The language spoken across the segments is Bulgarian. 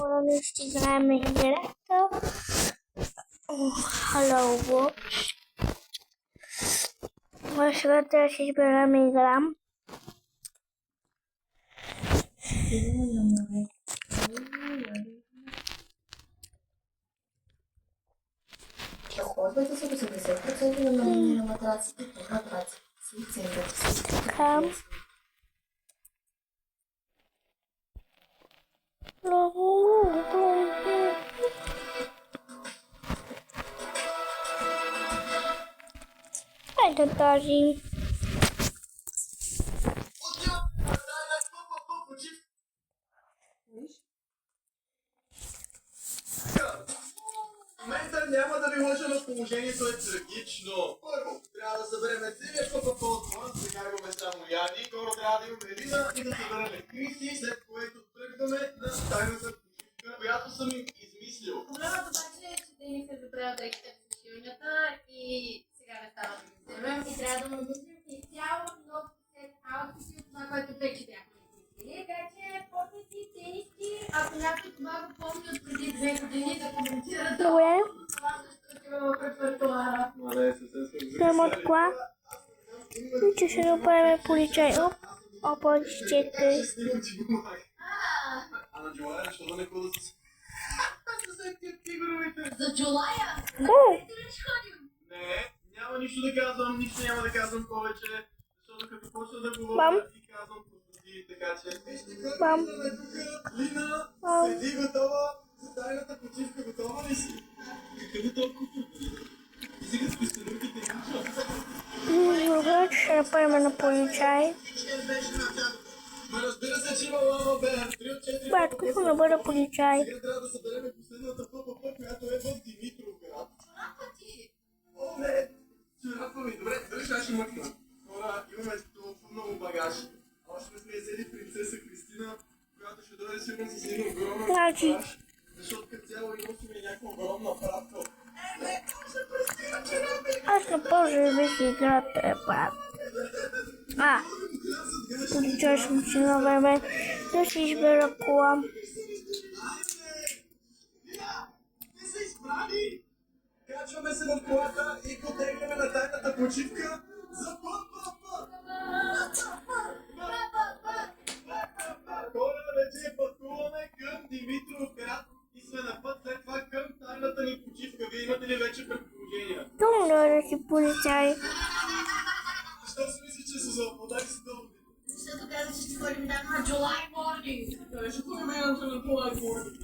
Ora ще играем играта Hello World. Сега трябва да си изберем игра. Ползвайте се до 80% намаление на матраците и матраци. Така. Ето тази. В момента няма да ви лъжа, но положението е трагично. Първо, трябва да съберем целият ППП от това, сега имаме само Яди, скоро трябва да имаме Лина и да съберем Кристи, след което тръгваме на тайната почивка, която съм им измислил. Проблемът обаче е, че те ни се забравят дрехите в сушилнята и сега не става да ги вземем и трябва да му мислим изцяло нов сет аутфити от това, което вече бяхме измислили. Така че потници, тениски, ако някой това го помни от преди 2 години да коментират Добре. това, защото имаме в репертуара. Прямо от кола. Че ще направим поличай. Опа, чекай. Ана Джолая, защо да не хода с... тигровете? За Джулая? На О! където ли ще ходим? Не, няма нищо да казвам, нищо няма да казвам повече, защото като почна да Бам. говоря и казвам простоти, така че... Бам. Лина, Бам. седи готова, за тайната почивка готова ли си? Какъв е толкова? Изигат с пистолетите и нищо. Добре, че ще направим на поличай. Ма разбира се, че има лава бер. 3 от 4 Батко, искам да бъда поличай. Сега трябва да съберем последната ППП, която е в Димитровград. Чорапа ти! О, не! Чорапа ми, добре, дали ще ще мъкна. Хора, имаме толкова много багаж. Още не сме взели принцеса Кристина, която ще дойде сигурно с един огромен Значи. багаж. Защото като цяло и носим и някаква огромна пратка. Не, може Кристина, чорапи! Аз на първо бих играта, брат. Поличай съм си на време да си избера кола. Ти се изправи! Качваме се в колата и потегляме на тайната почивка за ППП! Хора, вече пътуваме към Димитровград и сме на път след това към тайната ни почивка. Вие имате ли вече предположения? Думно да си поличай. Защо си мисли, че са заоподай си долу? Защото каза, че ще ходим там на July morning. Ще ходим иначе на July morning.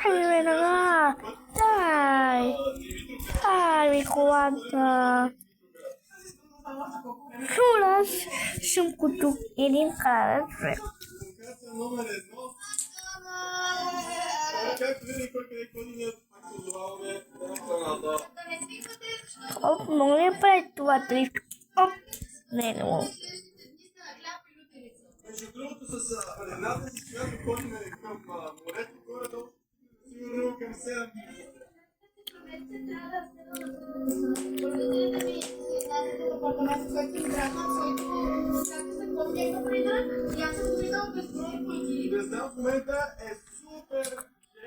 Ай, веднага. Дай. Дай ми колата. Шурас съм като един карат човек. Локация номер 1. Както винаги, кой къде ходи, ние пак се озоваваме на страната. Да не свиквате, защото Оп, мога ли да прави това тришко? Оп. Не мога. следващите дни сте на хляб и лютеница. Между другото, с предната, с която ходим към морето, горе-долу, сигурно към 7 дни. Родителите ми се изнасят от апартамента, който изграждам, който както се помня например, и аз съм виждал безброй пъти. Не знам, в момента е супер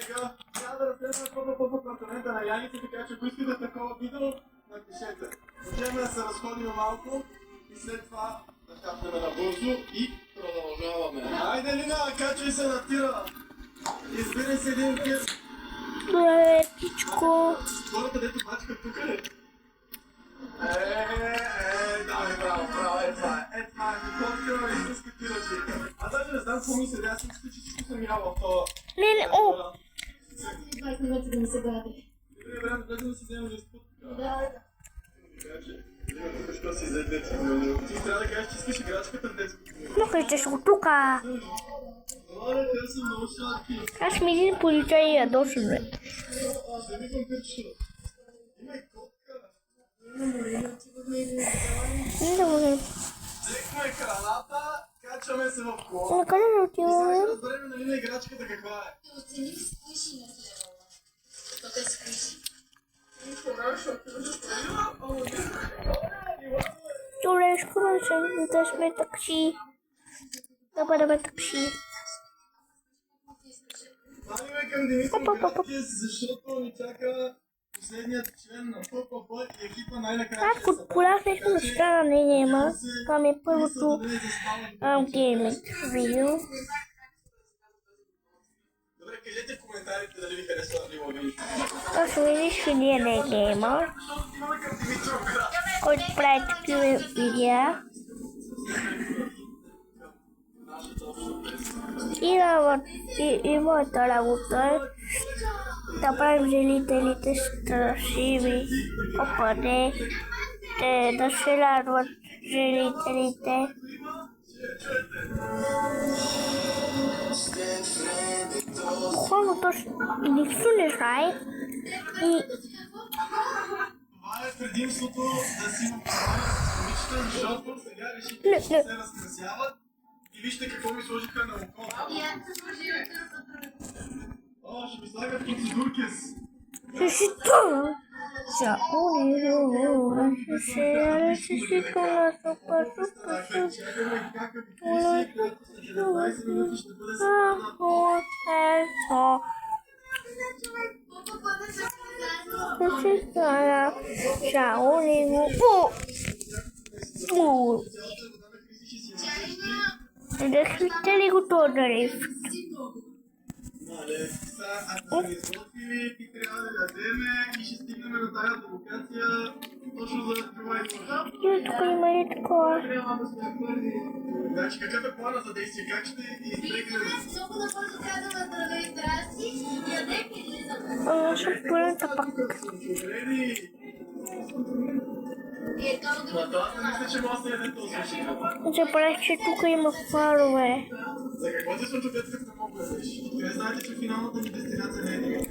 жега. Трябва да разгледаме в апартамента на Яните, така че ако искате такова видео, напишете. Отиваме да се разходим малко и след това да шапнем набързо и продължаваме. Айде, Лина, качвай се на тира! Избирай си един тир. Добре, птичко. Хората, дето бачка тук ли? Да, браво, това е. Това е, Николка, истинска тирачи. Аз даже не знам какво мисля, аз си мисля, че всичко съм ял в това. Не, о. 20 минути да ми се гади. Добре, време, да да си вземем за изпът. Да. Така че, защо си взе детски ти трябва да кажеш, че искаш играчката в детското меню. Но къде го тука? Оле, те са много сладки. Аз ми един поличай и ядоша, бе. Аз не викам кърчето. Има и котка. Не да бъдем. Взехме храната, качваме се в кола. На къде да И сега отиваме? ще разберем нали на играчката каква е. Ще оценим сквиши на хлеба. Защото е сквиши. Добре, скоро да сме такси. Да бъдем такси. Палиме към Димитър Градкис, защото ни чака последният член на ППП и екипа най-накрая ще се събере. Подполях нещо да стана на гейма. Това ми е първото гейминг видео. Добре, кажете в коментарите дали ви харесва Лило Вили. Това ще видиш видео на геймър, който прави такива видеа. И моята работа е да правим зрителите страшиви, опаде, да се радват зрителите. Буквално точно нищо не знае и Това е предимството да си му помагаш, защото сега решите да се разкрасяват и вижте какво ми сложиха на окото. О, ще ми слагат процедуркес. си това. За унирува, се сикала, супа. Чакаме какъв криси, която след 19 минути ще бъде Решите ли го това да рифт? Ако сме изготвили, ти трябва да ядеме и ще стигнем до тая локация точно за това и това. Тук има ли такова? Значи какъв е плана за действие? Как ще избегнем? Много набързо трябва да направи здрасти и ядем и излизаме. Ще пълната пак. Добре. Но аз не мисля, че може да се яде този шик. Забравих, че тук има фарове. За какво ти случва, като не мога да ядеш? Къде знаете, че финалната ни дестинация не е Димитър?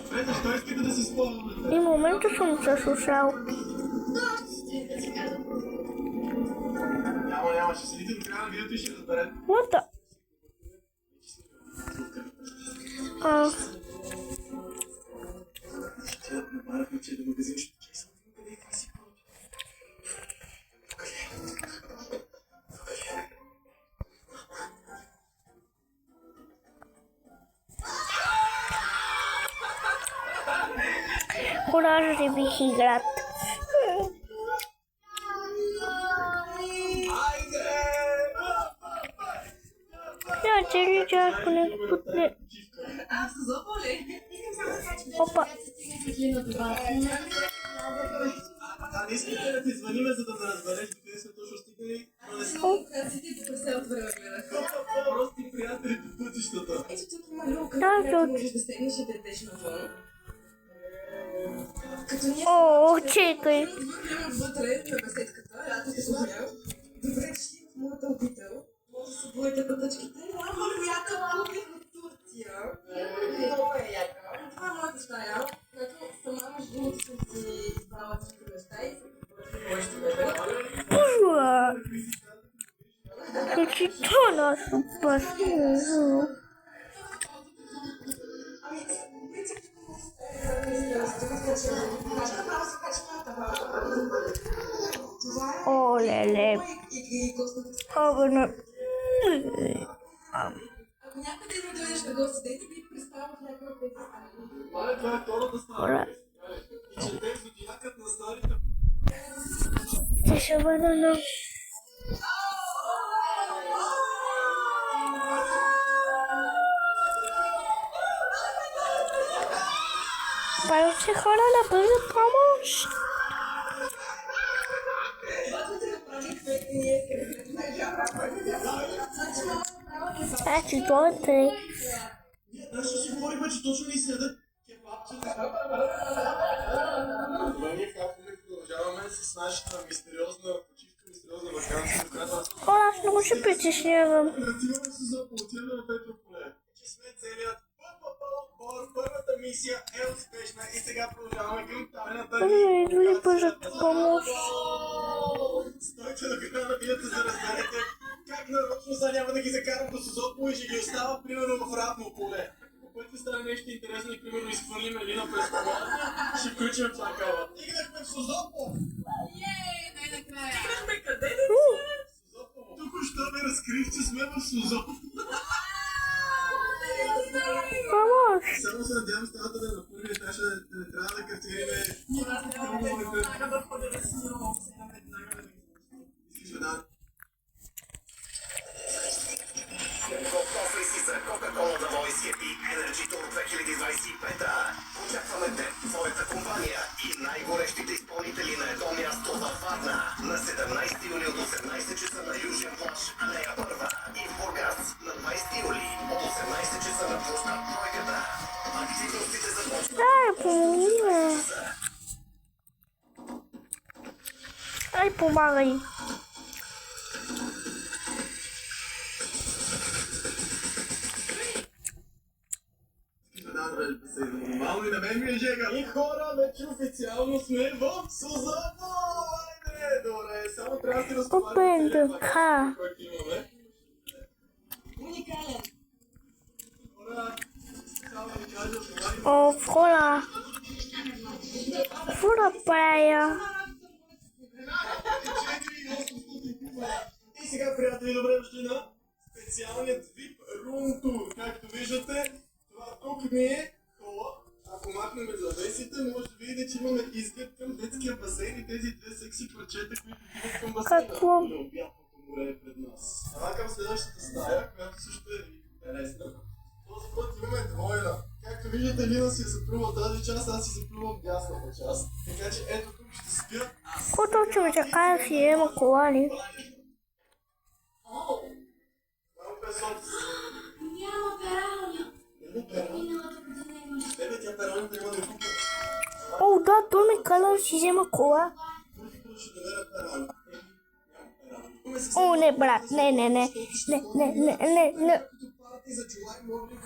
Добре, защо искате да си спомняте? И в момента съм се слушал. Няма, ще седите до края на видеото и ще разберете. What the? Ще намарахме, че до магазин ще чесам. Къде е криси? Куража ли бих играт? Я цели час поне путне. Опа. А не искате да ти звъниме, за да разбереш докъде сме точно стигнали, но не сме прости приятели по пътищата. Ето тук има люк, Да, където можеш да седнеш и да ядеш навън. Като ние О, чекай. имам вътре на беседката, лятото се горя. Добре дошли в моята обител. Може да се боите пътъчките. Мама, която купих от Турция. Много е яка. Това е моята стая, която сама между другото съм си избрала всички неща и се препоръчвам. Пужа. Значи това наша пасна. О, леле. Обърна. Ако някой ден ми дойдеш на гости, дайте бих представя в някаква песен. Това е втората страна. И четех зодиакът на старите. Ще се върна на... Правят се хора на бърза помощ. Значи това е тъй. Днес ще си говорихме, че точно ни седат кебабчета. Добре, ние в Капомек продължаваме с нашата мистериозна почивка, мистериозна ваканция, до която О, аз много се притеснявам. отиваме с отиваме на Петро поле. Че сме целият отбор, първата мисия е успешна и сега продължаваме към тайната Не, идва ли бързата помощ? Стойте до края на видеото, за да разберете как нарочно сега няма да ги закарам до Созопол и ще ги остава примерно в равно поле. Ако пъти стане нещо интересно и примерно изхвърлим Елина през колата, ще включим чакала. Стигнахме в Созопол! Най-накрая. Стигнахме къде? Созопол! Тук що ме разкрих, че сме в Созопол. Vamos! Само се надявам стаята да е на първия етаж, да не трябва да катериме. Веднага да ходя да си снимам, веднага да ми Искаш да. Подготвяй си за Coca-Cola The Voice Happy Energy Tour 2025. Очакваме те, твоята компания и най-горещите изпълнители на едно място във Варна на 17 юли от 18 часа на Южен плаж, алея Първа, и в Бургас на 20 юли от 18 часа на площад Тройката. Активностите започват. Ай, помоги ме! Ай, помагай! Нормално и на мен ми е жега. И хора, вече официално сме в Сузано! Айде, добре, само трябва да си разговаряме Опенка. който имаме. Уникален. Хора, само да ви кажа, О, фола! Фола пая! И сега, приятели, добре дошли на специалният VIP Room Tour. Както виждате, това тук ми е хола. Ако махнем завесите, може да видите, че имаме изглед към детския басейн и тези две секси парчета, които идват към басейна. Какво? Необятното море е пред нас. Това към следващата стая, която също е интересна. Този път имаме двойна. Както виждате, Лина си е запрувал тази част, аз си запрувам дясната част. Така че ето тук ще спя аз. Какво точно ми се казва, си има колани? Малко е сонце. Няма пералня. Няма пералня. Миналата година имаше. Тебе тя пералнята има да е тук. О, да, той ми каза, си взема кола. Първото ще намеря пералня. Няма пералня. О, не, брат, не. Като парти за July Morning,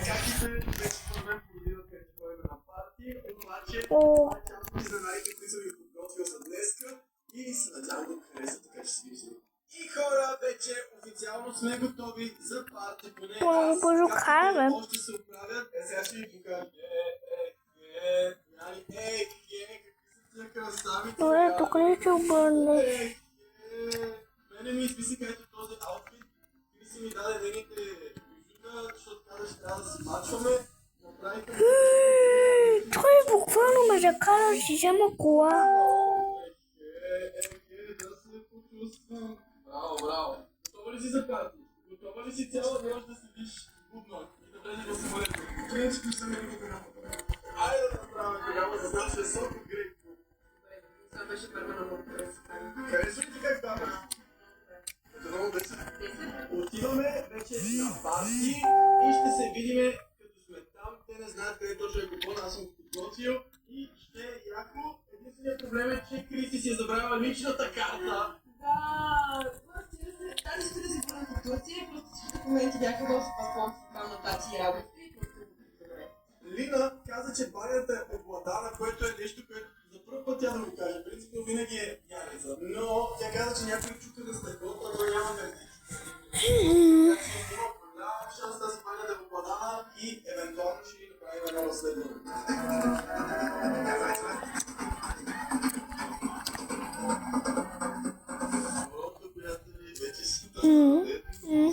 каките вече проблем подбиват където ходим на парти, обаче О. част от изненадите, които съм ви подготвил за днеска и се надявам да хареса, така че си ги взема. И хора, вече официално сме готови за парти, поне аз, Боже, както караме. още се оправят. Сега ще ви покажа. Нали, какви са тия красави. Добре, тук не ще обърнеш. Мене ми изписи където този аутфит. Ти си ми даде нейните бижута, защото каза, че трябва да се мачваме. Направиха ми... Той буквално ме закара да си взема кола. Да се почувствам. Браво. Готова ли си за парти? Готова ли си цяла нощ да седиш будно и да влезеш в самолето? Кринчето съм не го грама. Айде да направим тогава за нашия сок от грейпфрут. Това беше първа на моята красота. Харесва ли ти как става? Ето много да си. Отиваме вече на парти и ще се видиме като сме там. Те не знаят къде точно е купона, аз съм го подготвил и ще е яко. Единственият проблем е, че Кристи си е забравила личната карта. Да, тази ще да си върна в Турция, просто всички документи бяха в паспорт на тази работа и просто добре. Лина каза, че банята е обладана, което е нещо, което за първ път тя да го каже. Принципно винаги е пияница. Но тя каза, че някой чука на стъклото, но няма върти. Така че има голяма шанс тази баня да е обладана и евентуално ще ни направим едно разследване. Доброто, приятели, вече си там.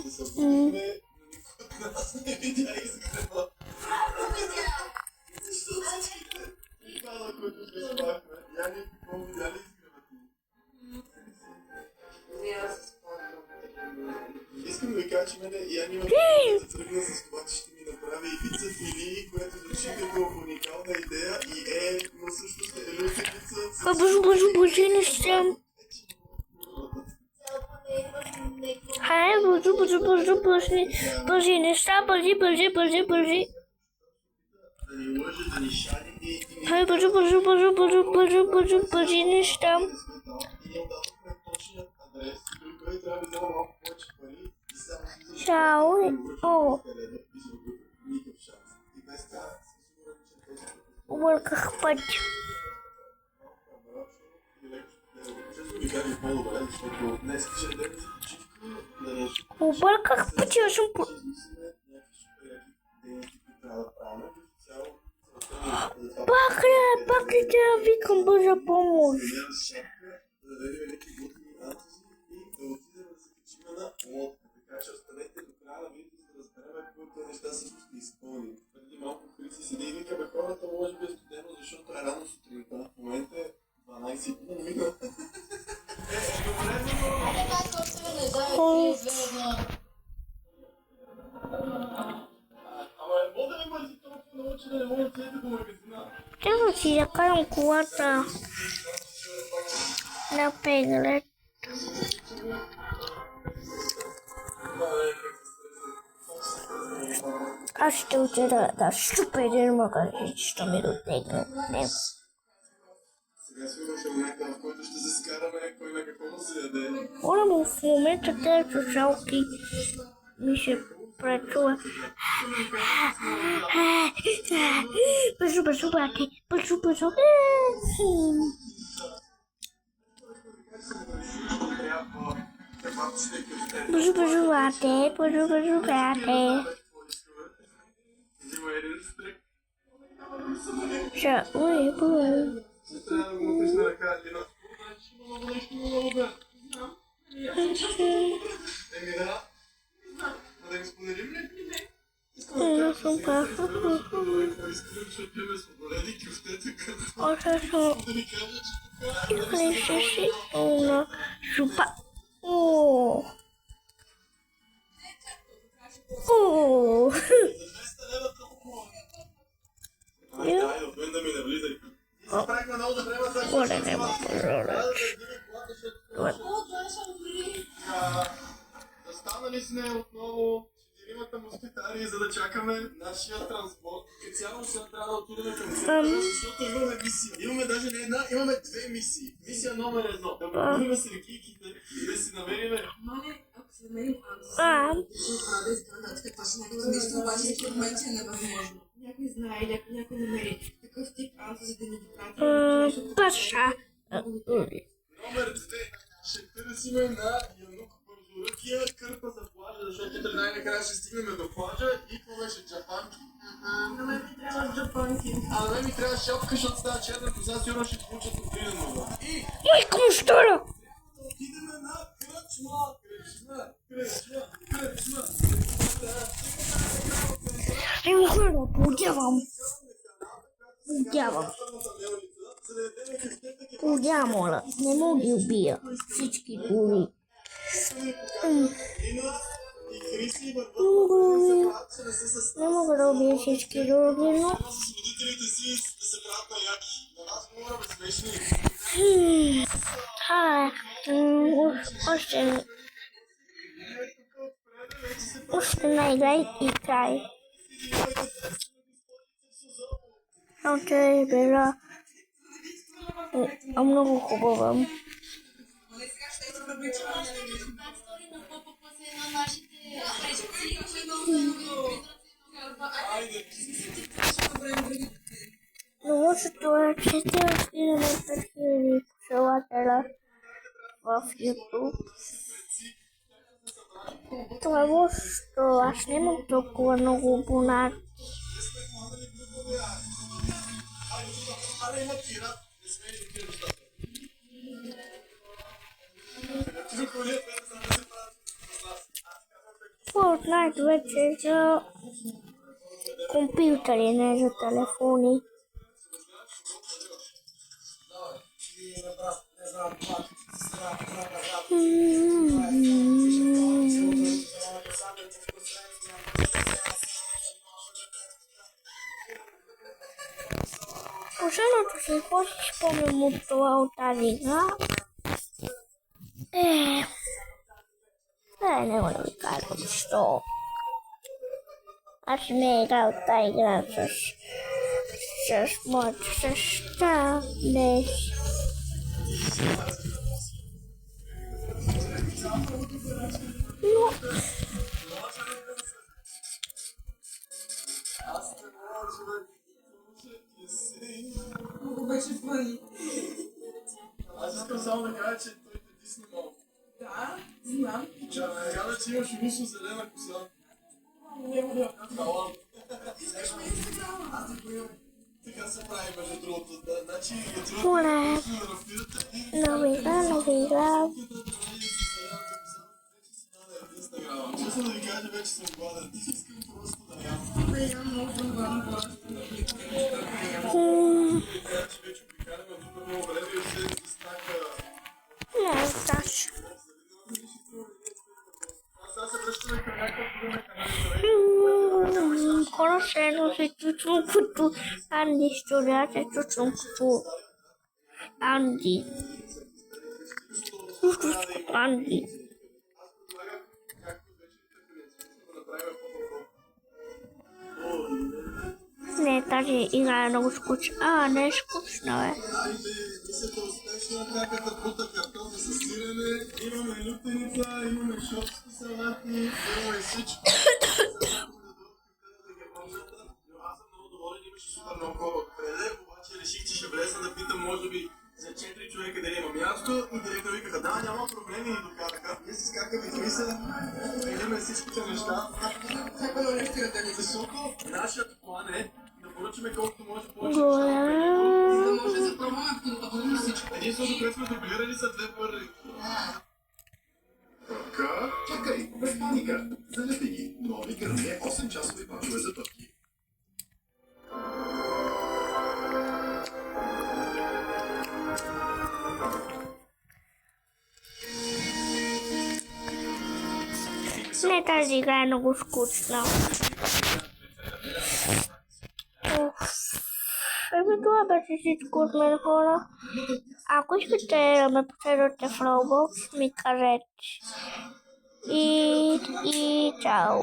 Се събудихме, но никой от нас не видя изгрева. Защо всичките припада, които се спахме? Я ни какво видя ли изгрева ти? Не, аз се спомням. Искам да ви кажа, че мене я няма да тръгна с това, че ще ми направи ивица фили, което звучи като уникална идея и но всъщност е люфилица с... Боже, не съм. Хай, боже, неща, бързи. Да ни лъже, да ни шари и... Хай, боже, неща. И ние дадохме точният адрес, при който трябва да взема малко повече пари и само си взема... Чао. О, Никакъв шанс. И без това съм сигурен, че този... обърках път. Често ви кажа по-добре, защото днес ще е ден за почивка, да не Обърках пътя, аз съм... ще измислиме някакви супер яки дейности, които трябва да правим. Цяло, целта ни е за това. Пак ли трябва викам бърза помощ? Няма шапка, да дадем леки готини антузи и да отидем да се качим на лодка. Така че останете до края да видите, за да разберем какво тези неща също ще изпълни. Преди малко Хриси седи и вика, бе, хората може би е студено, защото е рано сутринта. В момента е 12:30. Добре, ама е мога да не бъде толкова научи да не мога да отидете до магазина. Трябва да си закарам колата на преглед. Аз ще отида да щупя един магазин, ще ми дотегне от него. Сега сигурно ще е момента, в който ще се скараме кой на какво да се яде. Хора му в момента тези слушалки ми се пречува. Бързо, бързо, брате, бързо, бързо. Бързо, бързо, брате, бързо, бързо, брате. Има един стрик. Ой, бой. Не трябва да го мутиш на ръка, Лина. Има много нещо, много бе. Еми да. Да ги споделим ли? Искам да кажа, че сега се избираме с подолека. Искам да ще пиеме с подоледи кюфтета, като да ни кажа, че така... Шупа. О. О. За 200 лева толкова. Айде, отвен да ми не влизай. Ние се правихме много да време за Горе нема пожалуй. Станали сме отново 4 москитари, за да чакаме нашия транспорт. Като цяло сега трябва да отидем към центъра, защото имаме мисия. Имаме даже не една, имаме 2 мисии. Мисия номер 1. Да победим с рекийките и да си намериме... Мале, ако се намерим Антон, да изгледа това ще някакво нещо, обаче в момента е невъзможно. Някой знае или ако някой намери такъв тип Антон, за да ни ги прати. Паша. Номер 2. Ще търсиме на Янук Бързоръкия кърпа за плажа, защото най-накрая ще стигнем до плажа и какво беше джапанки. На мен ми трябва джапанки. А на мен ми трябва шапка, защото става черна коса, сигурно ще получат от Динанова. И Майко му штора. отидеме на кръчма. Еми хора, подявам. Подявам. Подявам, моля. Не мога ги убия. Всички дури. Не мога да убия всички други, но... Още на играй и край. Още била много хубава. Мале, сега ще се пребичава. Но лошото е, че трябва да стигнем 5000 последователя в YouTube. Това е лошото, аз нямам толкова много абонати. Fortnite вече е за компютъри, не за телефони. Последното се какво си спомням от това, от тази игра. Не мога да ви кажа защо. Аз не играл тази игра с моята сестра днес. Но... Много беше фъни. Аз искам само да кажа, че той те дисна малко. Да, знам. Каза, че имаш русо-зелена коса. Няма да я казала. Искаш ми Инстаграма? Аз да го имам. Така се прави, между другото. Значи, Моля, нови игра. Честно да ви кажа, вече съм гладен. Искам просто да я много главно плащам. Значи вече обикаляме тук много време и все стака. Не, значи. Сега се връщаме към някакъв друг Conoscendo tutto tutto Andy studiate tutto Andy tutto Andy не, тази игра е много скучна. Не е скучна, бе. Хайде, мисията успешна, краката бута картофа с сирене, имаме лютеница, имаме шопски салати, имаме всичко. Аз съм много доволен, имаше супер много хора отпреде, обаче реших, че ще влезна да питам, може би, за 4 човека дали има място и директно викаха, да, няма проблеми и докараха. Ние си скакаме в мисъл, видяме всичките неща. Всяко едно нещо е дали. Защото нашият план е да поръчаме колкото може повече За неща. да може да пробваме абсолютно всичко. Единственото, което сме дублирали са 2 първи. Така, чакай, без паника. Залепи ги. Нови гърне 8-часови пачове за пътки. Не, тази игра е много скучна. Ами това беше всичко от мен, хора. Ако искате да ме последвате в Roblox, ми кажете. И чао.